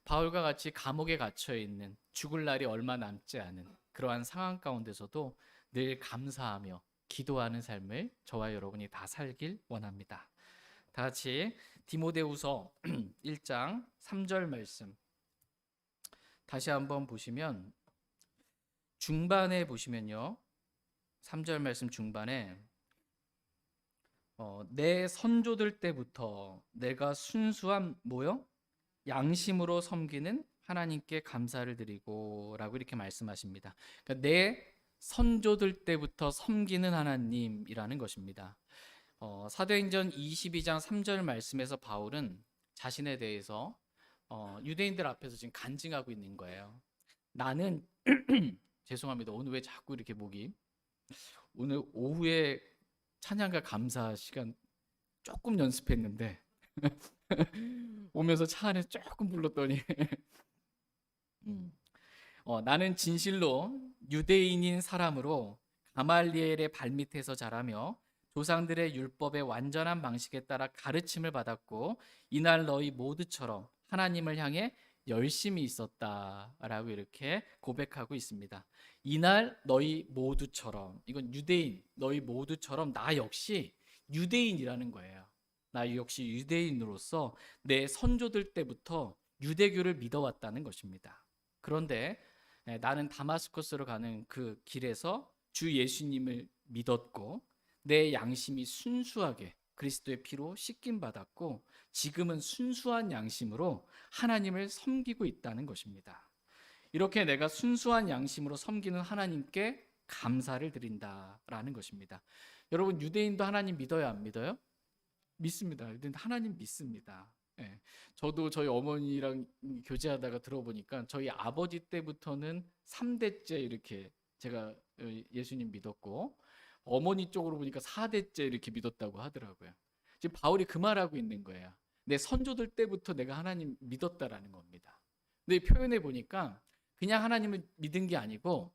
바울과 같이 감옥에 갇혀 있는, 죽을 날이 얼마 남지 않은 그러한 상황 가운데서도 늘 감사하며 기도하는 삶을 저와 여러분이 다 살길 원합니다. 다 같이 디모데후서 1장 3절 말씀 다시 한번 보시면, 중반에 보시면요, 3절 말씀 중반에 내 선조들 때부터 내가 순수한 뭐요? 양심으로 섬기는 하나님께 감사를 드리고 라고 이렇게 말씀하십니다. 그러니까 내 선조들 때부터 섬기는 하나님이라는 것입니다. 사도행전 22장 3절 말씀에서 바울은 자신에 대해서 유대인들 앞에서 지금 간증하고 있는 거예요. 나는 죄송합니다. 오늘 왜 자꾸 이렇게 목이, 오늘 오후에 찬양과 감사 시간 조금 연습했는데 오면서 차 안에서 조금 불렀더니 나는 진실로 유대인인 사람으로 가말리엘의 발밑에서 자라며 조상들의 율법의 완전한 방식에 따라 가르침을 받았고 이날 너희 모두처럼 하나님을 향해 열심히 있었다라고 이렇게 고백하고 있습니다. 이날 너희 모두처럼, 이건 유대인, 너희 모두처럼 나 역시 유대인이라는 거예요. 나 역시 유대인으로서 내 선조들 때부터 유대교를 믿어왔다는 것입니다. 그런데 나는 다마스커스로 가는 그 길에서 주 예수님을 믿었고 내 양심이 순수하게 그리스도의 피로 씻김 받았고 지금은 순수한 양심으로 하나님을 섬기고 있다는 것입니다. 이렇게 내가 순수한 양심으로 섬기는 하나님께 감사를 드린다라는 것입니다. 여러분, 유대인도 하나님 믿어요, 안 믿어요? 믿습니다. 유대인 하나님 믿습니다. 저도 저희 어머니랑 교제하다가 들어보니까 저희 아버지 때부터는 3대째 이렇게 제가 예수님 믿었고 어머니 쪽으로 보니까 4대째 이렇게 믿었다고 하더라고요. 지금 바울이 그 말하고 있는 거예요. 내 선조들 때부터 내가 하나님 믿었다라는 겁니다. 근데 표현해 보니까 그냥 하나님을 믿은 게 아니고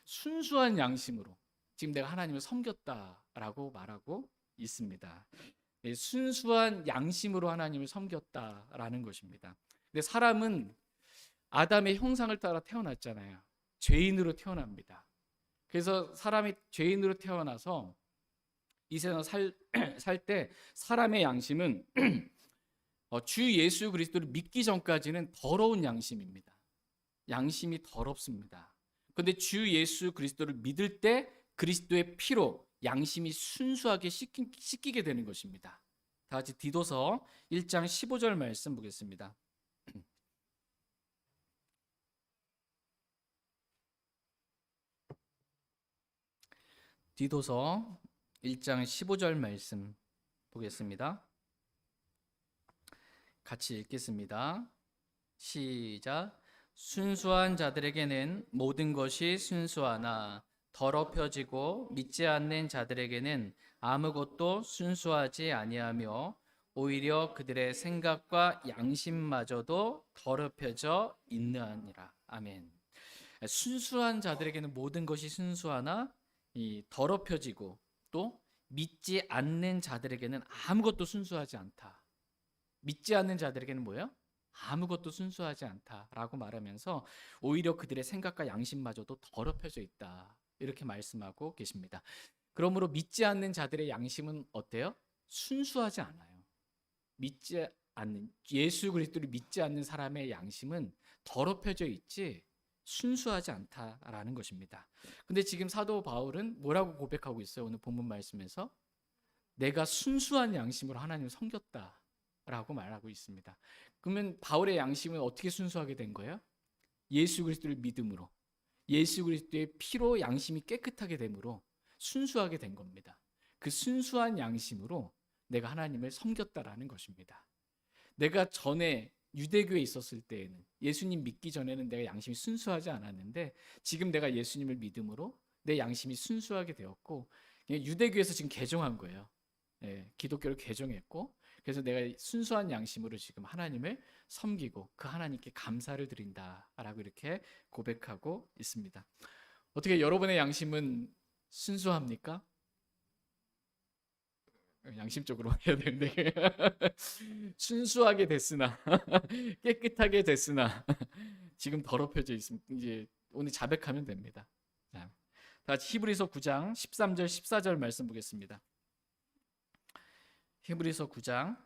순수한 양심으로 지금 내가 하나님을 섬겼다라고 말하고 있습니다. 예, 순수한 양심으로 하나님을 섬겼다라는 것입니다. 근데 사람은 아담의 형상을 따라 태어났잖아요. 죄인으로 태어납니다. 그래서 사람이 죄인으로 태어나서 이 세상 살 때 사람의 양심은 주 예수 그리스도를 믿기 전까지는 더러운 양심입니다. 양심이 더럽습니다. 그런데 주 예수 그리스도를 믿을 때 그리스도의 피로 양심이 순수하게 씻기게 되는 것입니다. 다 같이 디도서 1장 15절 말씀 보겠습니다. 디도서 1장 15절 말씀 보겠습니다. 같이 읽겠습니다. 시작. 순수한 자들에게는 모든 것이 순수하나 더럽혀지고 믿지 않는 자들에게는 아무것도 순수하지 아니하며 오히려 그들의 생각과 양심마저도 더럽혀져 있느니라. 아멘. 순수한 자들에게는 모든 것이 순수하나 이 더럽혀지고 또 믿지 않는 자들에게는 아무것도 순수하지 않다. 믿지 않는 자들에게는 뭐예요? 아무것도 순수하지 않다라고 말하면서 오히려 그들의 생각과 양심마저도 더럽혀져 있다. 이렇게 말씀하고 계십니다. 그러므로 믿지 않는 자들의 양심은 어때요? 순수하지 않아요. 믿지 않는 예수 그리스도를 믿지 않는 사람의 양심은 더럽혀져 있지 순수하지 않다라는 것입니다. 근데 지금 사도 바울은 뭐라고 고백하고 있어요? 오늘 본문 말씀에서 내가 순수한 양심으로 하나님을 섬겼다라고 말하고 있습니다. 그러면 바울의 양심은 어떻게 순수하게 된 거예요? 예수 그리스도를 믿음으로, 예수 그리스도의 피로 양심이 깨끗하게 됨으로 순수하게 된 겁니다. 그 순수한 양심으로 내가 하나님을 섬겼다라는 것입니다. 내가 전에 유대교에 있었을 때에는 예수님 믿기 전에는 내가 양심이 순수하지 않았는데 지금 내가 예수님을 믿음으로 내 양심이 순수하게 되었고 유대교에서 지금 개종한 거예요. 예, 기독교를 개종했고 그래서 내가 순수한 양심으로 지금 하나님을 섬기고 그 하나님께 감사를 드린다라고 이렇게 고백하고 있습니다. 어떻게 여러분의 양심은 순수합니까? 양심적으로 해야 되는데 순수하게 됐으나 깨끗하게 됐으나 지금 더럽혀져 있습니다. 이제 오늘 자백하면 됩니다. 자, 다 같이 히브리서 9장 13절 14절 말씀 보겠습니다. 히브리서 9장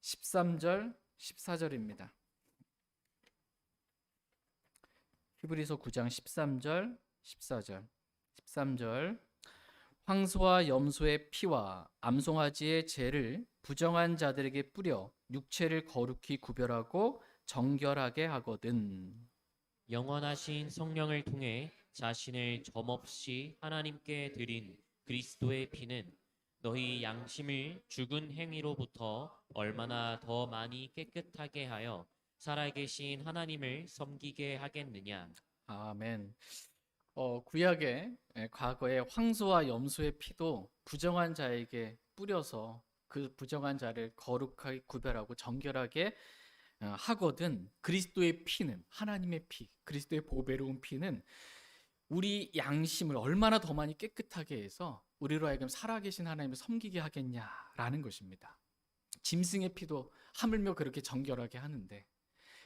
13절 14절입니다. 히브리서 9장 13절 14절 13절 황소와 염소의 피와 암송아지의 죄를 부정한 자들에게 뿌려 육체를 거룩히 구별하고 정결하게 하거든. 영원하신 성령을 통해 자신을 점없이 하나님께 드린 그리스도의 피는 너희 양심을 죽은 행위로부터 얼마나 더 많이 깨끗하게 하여 살아계신 하나님을 섬기게 하겠느냐. 아멘. 구약의 과거에 황소와 염소의 피도 부정한 자에게 뿌려서 그 부정한 자를 거룩하게 구별하고 정결하게 하거든. 그리스도의 피는 하나님의 피, 그리스도의 보배로운 피는 우리 양심을 얼마나 더 많이 깨끗하게 해서 우리로 하여금 살아계신 하나님을 섬기게 하겠냐라는 것입니다. 짐승의 피도 하물며 그렇게 정결하게 하는데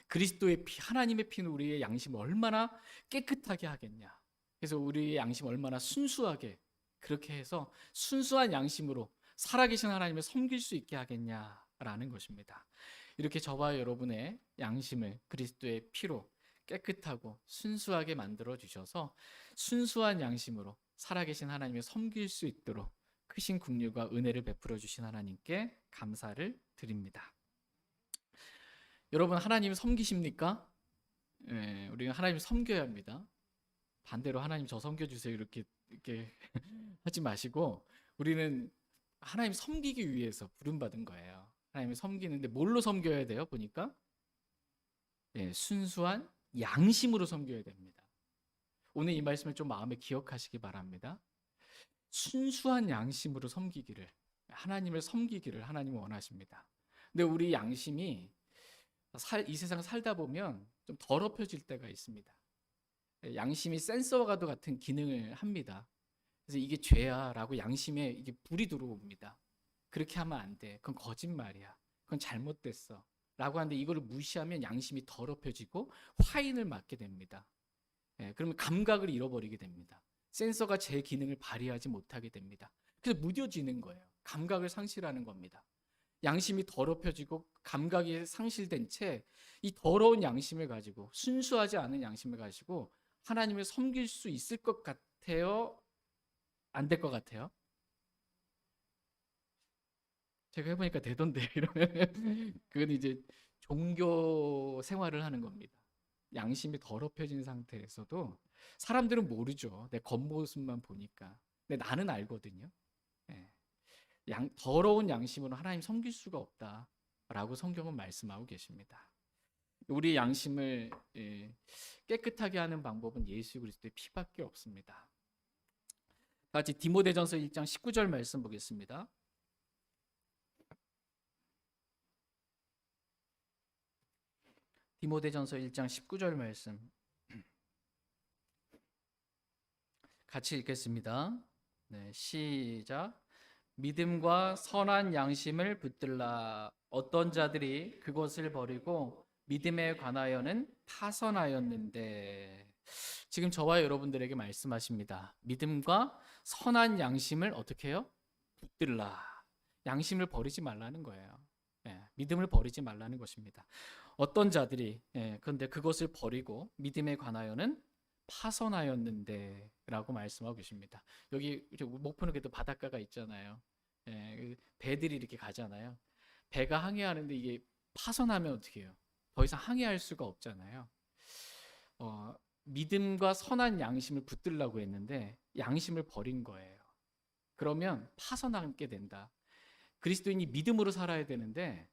그리스도의 피, 하나님의 피는 우리의 양심을 얼마나 깨끗하게 하겠냐. 그래서 우리의 양심을 얼마나 순수하게 그렇게 해서 순수한 양심으로 살아계신 하나님을 섬길 수 있게 하겠냐라는 것입니다. 이렇게 저와 여러분의 양심을 그리스도의 피로 깨끗하고 순수하게 만들어 주셔서 순수한 양심으로 살아계신 하나님을 섬길 수 있도록 크신 긍휼과 은혜를 베풀어 주신 하나님께 감사를 드립니다. 여러분 하나님 섬기십니까? 우리는 하나님을 섬겨야 합니다. 반대로 하나님 저 섬겨주세요 이렇게 하지 마시고 우리는 하나님 섬기기 위해서 부름받은 거예요. 하나님을 섬기는데 뭘로 섬겨야 돼요? 보니까 순수한 양심으로 섬겨야 됩니다. 오늘 이 말씀을 좀 마음에 기억하시기 바랍니다. 순수한 양심으로 섬기기를 하나님을 섬기기를 하나님은 원하십니다. 근데 우리 양심이 이 세상 살다 보면 좀 더럽혀질 때가 있습니다. 양심이 센서와도 같은 기능을 합니다. 그래서 이게 죄야라고 양심에 이게 불이 들어옵니다. 그렇게 하면 안 돼. 그건 거짓말이야. 그건 잘못됐어. 라고 하는데 이거를 무시하면 양심이 더럽혀지고 화인을 맞게 됩니다. 그러면 감각을 잃어버리게 됩니다. 센서가 제 기능을 발휘하지 못하게 됩니다. 그래서 무뎌지는 거예요. 감각을 상실하는 겁니다. 양심이 더럽혀지고 감각이 상실된 채 이 더러운 양심을 가지고, 순수하지 않은 양심을 가지고 하나님을 섬길 수 있을 것 같아요? 안 될 것 같아요? 제가 해보니까 되던데 이러면 그건 이제 종교 생활을 하는 겁니다. 양심이 더럽혀진 상태에서도 사람들은 모르죠. 내 겉모습만 보니까. 근데 나는 알거든요. 예. 더러운 양심으로 하나님 섬길 수가 없다라고 성경은 말씀하고 계십니다. 우리 양심을 깨끗하게 하는 방법은 예수 그리스도의 피밖에 없습니다. 같이 디모데전서 1장 19절 말씀 보겠습니다. 디모데전서 1장 19절 말씀 같이 읽겠습니다. 네, 시작. 믿음과 선한 양심을 붙들라. 어떤 자들이 그것을 버리고 믿음에 관하여는 파선하였는데. 지금 저와 여러분들에게 말씀하십니다. 믿음과 선한 양심을 어떻게 해요? 붙들라. 양심을 버리지 말라는 거예요. 믿음을 버리지 말라는 것입니다. 어떤 자들이 그런데 그것을 버리고 믿음에 관하여는 파선하였는데 라고 말씀하고 계십니다. 여기 목포는 그래도 바닷가가 있잖아요. 배들이 이렇게 가잖아요. 배가 항해하는데 이게 파선하면 어떻게 해요? 더 이상 항해할 수가 없잖아요. 믿음과 선한 양심을 붙들라고 했는데 양심을 버린 거예요. 그러면 파선하게 된다. 그리스도인이 믿음으로 살아야 되는데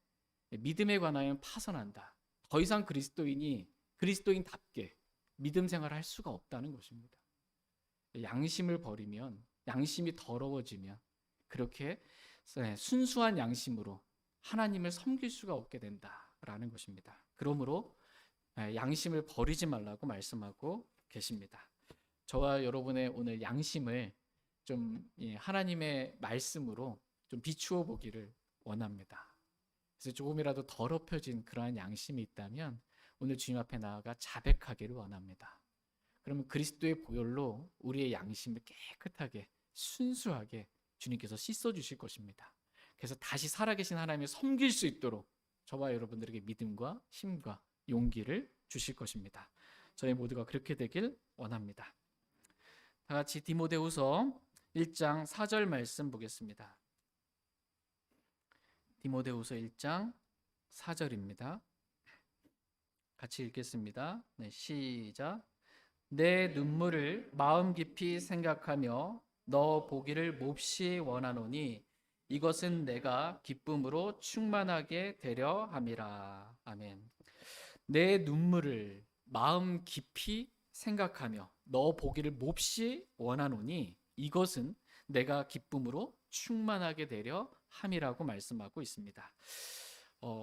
믿음에 관하여 파선한다. 더 이상 그리스도인이 그리스도인답게 믿음 생활을 할 수가 없다는 것입니다. 양심을 버리면, 양심이 더러워지면 그렇게 순수한 양심으로 하나님을 섬길 수가 없게 된다라는 것입니다. 그러므로 양심을 버리지 말라고 말씀하고 계십니다. 저와 여러분의 오늘 양심을 좀 하나님의 말씀으로 좀 비추어 보기를 원합니다. 그래서 조금이라도 더럽혀진 그러한 양심이 있다면 오늘 주님 앞에 나아가 자백하기를 원합니다. 그러면 그리스도의 보혈로 우리의 양심을 깨끗하게 순수하게 주님께서 씻어주실 것입니다. 그래서 다시 살아계신 하나님을 섬길 수 있도록 저와 여러분들에게 믿음과 힘과 용기를 주실 것입니다. 저희 모두가 그렇게 되길 원합니다. 다 같이 디모데후서 1장 4절 말씀 보겠습니다. 디모데후서 1장 4절입니다. 같이 읽겠습니다. 네, 시작. 내 눈물을 마음 깊이 생각하며 너 보기를 몹시 원하노니 이것은 내가 기쁨으로 충만하게 되려 함이라. 아멘. 내 눈물을 마음 깊이 생각하며 너 보기를 몹시 원하노니 이것은 내가 기쁨으로 충만하게 되려 함이라고 말씀하고 있습니다.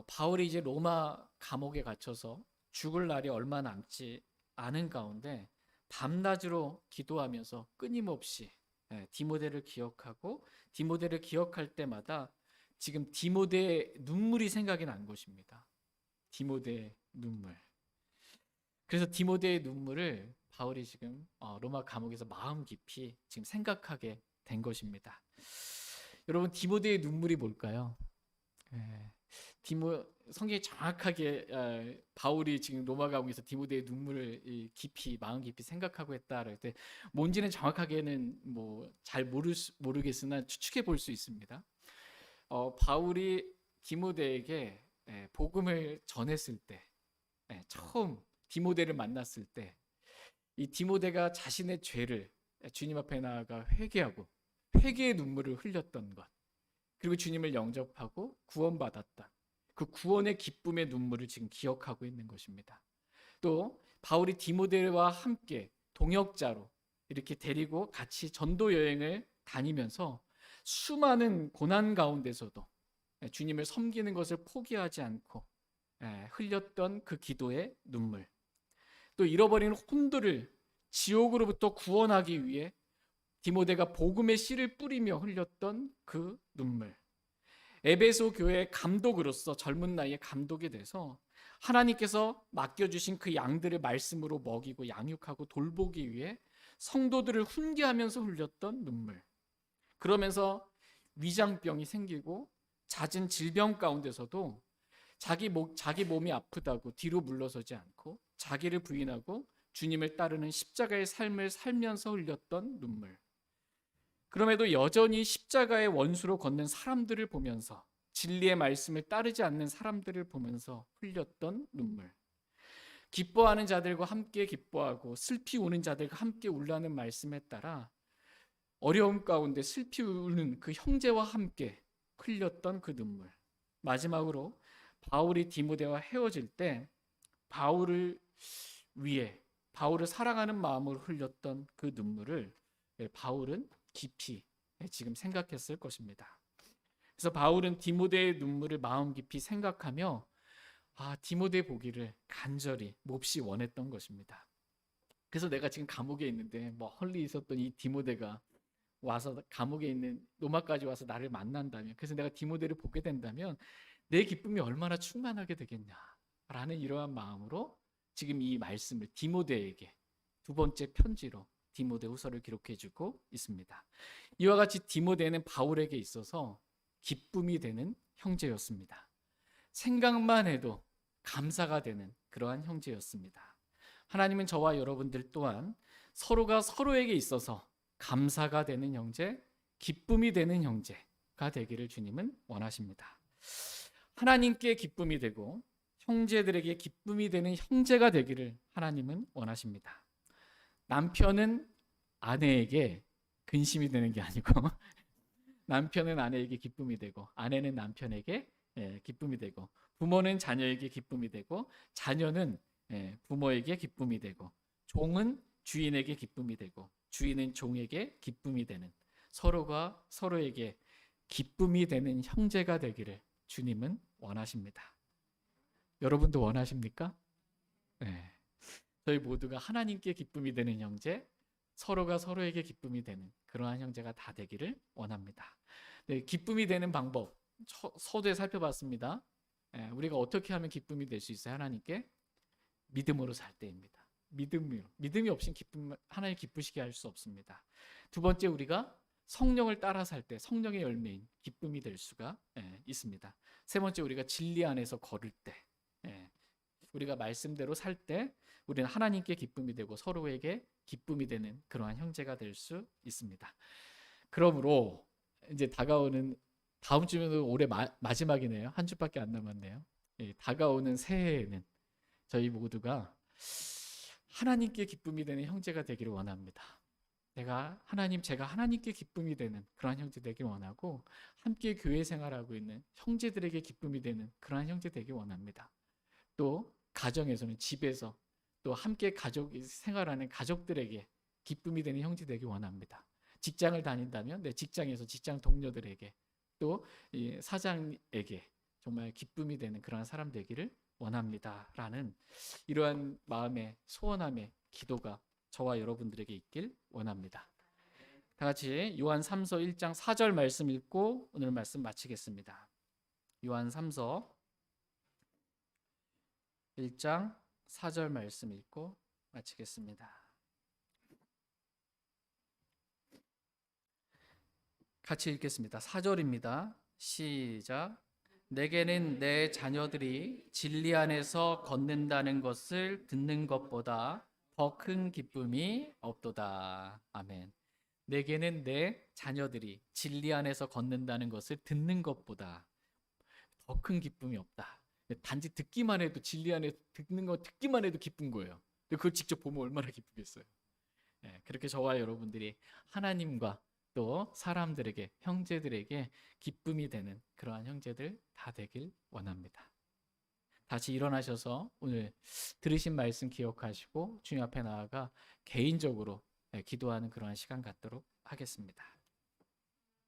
바울이 이제 로마 감옥에 갇혀서 죽을 날이 얼마 남지 않은 가운데 밤낮으로 기도하면서 끊임없이 디모데를 기억하고 디모데를 기억할 때마다 지금 디모데의 눈물이 생각이 난 것입니다. 디모데의 눈물. 그래서 디모데의 눈물을 바울이 지금 로마 감옥에서 마음 깊이 지금 생각하게 된 것입니다. 여러분, 디모데의 눈물이 뭘까요? 성경이 정확하게 바울이 지금 로마 감옥에서 디모데의 눈물을 깊이 마음 깊이 생각하고 했다 할 때 뭔지는 정확하게는 잘 모르겠으나 추측해 볼 수 있습니다. 바울이 디모데에게 복음을 전했을 때, 처음 디모데를 만났을 때 이 디모데가 자신의 죄를 주님 앞에 나아가 회개하고 회개의 눈물을 흘렸던 것, 그리고 주님을 영접하고 구원받았던 그 구원의 기쁨의 눈물을 지금 기억하고 있는 것입니다. 또 바울이 디모데와 함께 동역자로 이렇게 데리고 같이 전도 여행을 다니면서 수많은 고난 가운데서도 주님을 섬기는 것을 포기하지 않고 흘렸던 그 기도의 눈물, 또 잃어버린 혼들을 지옥으로부터 구원하기 위해 디모데가 복음의 씨를 뿌리며 흘렸던 그 눈물. 에베소 교회의 감독으로서 젊은 나이에 감독이 돼서 하나님께서 맡겨주신 그 양들을 말씀으로 먹이고 양육하고 돌보기 위해 성도들을 훈계하면서 흘렸던 눈물. 그러면서 위장병이 생기고 잦은 질병 가운데서도 자기 몸이 아프다고 뒤로 물러서지 않고 자기를 부인하고 주님을 따르는 십자가의 삶을 살면서 흘렸던 눈물. 그럼에도 여전히 십자가의 원수로 걷는 사람들을 보면서, 진리의 말씀을 따르지 않는 사람들을 보면서 흘렸던 눈물. 기뻐하는 자들과 함께 기뻐하고 슬피 우는 자들과 함께 울라는 말씀에 따라 어려움 가운데 슬피 우는 그 형제와 함께 흘렸던 그 눈물. 마지막으로 바울이 디모데와 헤어질 때 바울을 위해, 바울을 사랑하는 마음으로 흘렸던 그 눈물을 바울은 깊이 지금 생각했을 것입니다. 그래서 바울은 디모데의 눈물을 마음 깊이 생각하며 디모데 보기를 간절히 몹시 원했던 것입니다. 그래서 내가 지금 감옥에 있는데 멀리 있었던 이 디모데가 와서 감옥에 있는 로마까지 와서 나를 만난다면, 그래서 내가 디모데를 보게 된다면 내 기쁨이 얼마나 충만하게 되겠냐라는 이러한 마음으로 지금 이 말씀을 디모데에게 두 번째 편지로 디모데후서를 기록해주고 있습니다. 이와 같이 디모데는 바울에게 있어서 기쁨이 되는 형제였습니다. 생각만 해도 감사가 되는 그러한 형제였습니다. 하나님은 저와 여러분들 또한 서로가 서로에게 있어서 감사가 되는 형제, 기쁨이 되는 형제가 되기를 주님은 원하십니다. 하나님께 기쁨이 되고 형제들에게 기쁨이 되는 형제가 되기를 하나님은 원하십니다. 남편은 아내에게 근심이 되는 게 아니고 남편은 아내에게 기쁨이 되고 아내는 남편에게 기쁨이 되고 부모는 자녀에게 기쁨이 되고 자녀는 부모에게 기쁨이 되고 종은 주인에게 기쁨이 되고 주인은 종에게 기쁨이 되는, 서로가 서로에게 기쁨이 되는 형제가 되기를 주님은 원하십니다. 여러분도 원하십니까? 네. 저희 모두가 하나님께 기쁨이 되는 형제, 서로가 서로에게 기쁨이 되는 그러한 형제가 다 되기를 원합니다. 네, 기쁨이 되는 방법 서두에 살펴봤습니다. 우리가 어떻게 하면 기쁨이 될 수 있어요? 하나님께 믿음으로 살 때입니다. 믿음이 없인 기쁨, 하나님 기쁘시게 할 수 없습니다. 두 번째, 우리가 성령을 따라 살 때 성령의 열매인 기쁨이 될 수가 있습니다. 세 번째, 우리가 진리 안에서 걸을 때, 우리가 말씀대로 살 때 우리는 하나님께 기쁨이 되고 서로에게 기쁨이 되는 그러한 형제가 될 수 있습니다. 그러므로 이제 다가오는 다음 주면 올해 마지막이네요. 한 주밖에 안 남았네요. 다가오는 새해에는 저희 모두가 하나님께 기쁨이 되는 형제가 되기를 원합니다. 제가 하나님께 기쁨이 되는 그러한 형제 되길 원하고, 함께 교회 생활하고 있는 형제들에게 기쁨이 되는 그러한 형제 되길 원합니다. 또 가정에서는, 집에서 또 함께 가족 생활하는 가족들에게 기쁨이 되는 형제 되길 원합니다. 직장을 다닌다면 내 직장에서 직장 동료들에게, 또 사장에게 정말 기쁨이 되는 그러한 사람 되기를 원합니다라는 이러한 마음의 소원함의 기도가 저와 여러분들에게 있길 원합니다. 다 같이 요한 3서 1장 4절 말씀 읽고 오늘 말씀 마치겠습니다. 요한 3서 1장 4절 말씀 읽고 마치겠습니다. 같이 읽겠습니다. 4절입니다. 시작. 내게는 내 자녀들이 진리 안에서 걷는다는 것을 듣는 것보다 더 큰 기쁨이 없도다. 아멘. 내게는 내 자녀들이 진리 안에서 걷는다는 것을 듣는 것보다 더 큰 기쁨이 없다. 단지 듣기만 해도, 진리 안에 듣는 거 듣기만 해도 기쁜 거예요. 근데 그걸 직접 보면 얼마나 기쁘겠어요. 그렇게 저와 여러분들이 하나님과 또 사람들에게, 형제들에게 기쁨이 되는 그러한 형제들 다 되길 원합니다. 다시 일어나셔서 오늘 들으신 말씀 기억하시고 주님 앞에 나아가 개인적으로 기도하는 그러한 시간 갖도록 하겠습니다.